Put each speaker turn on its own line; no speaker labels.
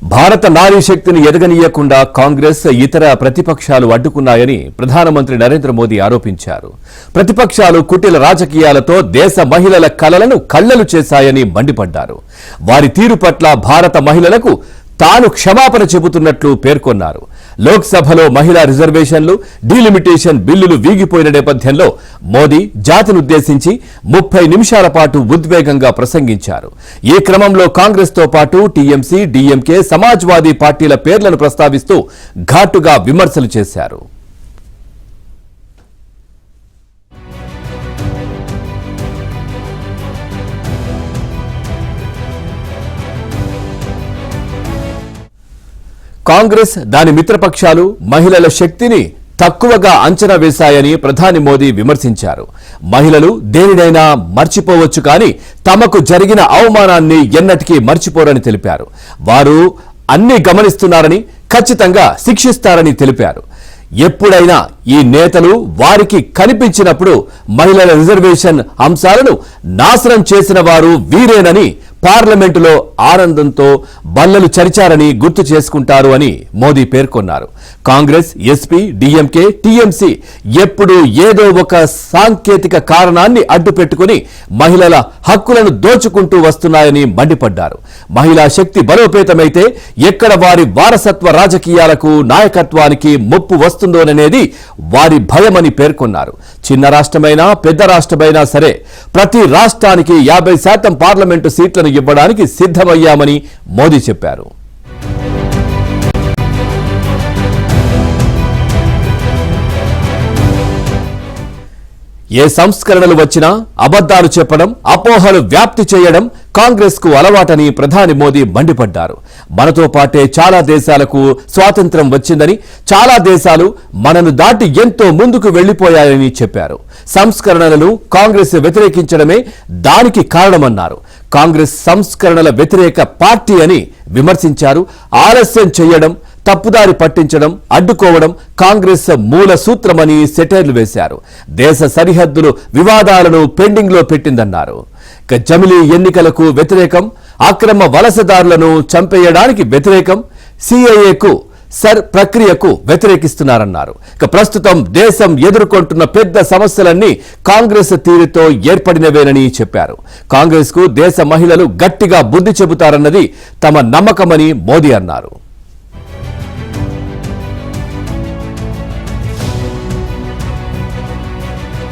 భారత నారీ శక్తిని ఎదగనీయకుండా కాంగ్రెస్ ఇతర ప్రతిపక్షాలు అడ్డుకున్నాయని ప్రధానమంత్రి నరేంద్ర మోదీ ఆరోపించారు. ప్రతిపక్షాలు కుటిల రాజకీయాలతో దేశ మహిళల కలలను కళ్లలు చేశాయని మండిపడ్డారు. వారి తీరు పట్ల భారత మహిళలకు తాను క్షమాపణ చెబుతున్నట్లు పేర్కొన్నారు. లోక్సభలో మహిళా రిజర్వేషన్లు, డీలిమిటేషన్ బిల్లులు వీగిపోయిన నేపథ్యంలో మోదీ జాతినుద్దేశించి 30 నిమిషాల పాటు ఉద్వేగంగా ప్రసంగించారు. ఈ క్రమంలో కాంగ్రెస్తో పాటు టీఎంసీ, డీఎంకే, సమాజ్వాదీ పార్టీల పేర్లను ప్రస్తావిస్తూ ఘాటుగా విమర్శలు చేశారు. కాంగ్రెస్, దాని మిత్రపక్షాలు మహిళల శక్తిని తక్కువగా అంచనా వేశాయని ప్రధాని మోదీ విమర్శించారు. మహిళలు దేనినైనా మర్చిపోవచ్చు, కానీ తమకు జరిగిన అవమానాన్ని ఎన్నటికీ మర్చిపోరని తెలిపారు. వారు అన్ని గమనిస్తున్నారని, ఖచ్చితంగా శిక్షిస్తారని తెలిపారు. ఎప్పుడైనా ఈ నేతలు వారికి కనిపించినప్పుడు మహిళల రిజర్వేషన్ అంశాలను నాశనం చేసిన వారు వీరేనని, పార్లమెంటులో ఆనందంతో బల్లలు చరిచారని గుర్తు చేసుకుంటారు అని మోదీ పేర్కొన్నారు. కాంగ్రెస్, ఎస్పీ, డీఎంకే, టీఎంసీ ఎప్పుడూ ఏదో ఒక సాంకేతిక కారణాన్ని అడ్డుపెట్టుకుని మహిళల హక్కులను దోచుకుంటూ వస్తున్నాయని మండిపడ్డారు. మహిళా శక్తి బలోపేతమైతే ఎక్కడ వారి వారసత్వ రాజకీయాలకు, నాయకత్వానికి ముప్పు వస్తుందోననేది వారి భయమని పేర్కొన్నారు. చిన్న రాష్ట్రమైనా పెద్ద రాష్ట్రమైనా సరే ప్రతి రాష్ట్రానికి 50% పార్లమెంటు సీట్లను ఇవ్వడానికి సిద్ధమయ్యామని మోదీ చెప్పారు. ఏ సంస్కరణలు వచ్చినా అబద్ధాలు చెప్పడం, అపోహలు వ్యాప్తి చేయడం కాంగ్రెస్ కు అలవాటని ప్రధాని మోదీ మండిపడ్డారు. మనతో పాటే చాలా దేశాలకు స్వాతంత్ర్యం వచ్చిందని, చాలా దేశాలు మనను దాటి ఎంతో ముందుకు వెళ్లిపోయాయని చెప్పారు. సంస్కరణలను కాంగ్రెస్ వ్యతిరేకించడమే దానికి కారణమన్నారు. కాంగ్రెస్ సంస్కరణల వ్యతిరేక పార్టీ అని విమర్శించారు. ఆలస్యం చేయడం, తప్పుదారి పట్టించడం, అడ్డుకోవడం కాంగ్రెస్ మూల సూత్రమని సెటైర్లు వేశారు. దేశ సరిహద్దులు వివాదాలను పెండింగ్ లో పెట్టిందన్నారు. జమిలీ ఎన్నికలకు వ్యతిరేకం, అక్రమ వలసదారులను చంపేయడానికి వ్యతిరేకం, సిఏఏకు ప్రక్రియకు వ్యతిరేకిస్తున్నారన్నారు. ప్రస్తుతం దేశం ఎదుర్కొంటున్న పెద్ద సమస్యలన్నీ కాంగ్రెస్ తీరుతో ఏర్పడినవేనని చెప్పారు. కాంగ్రెస్ కు దేశ మహిళలు గట్టిగా బుద్ధి చెబుతారన్నది తమ నమ్మకమని మోదీ అన్నారు.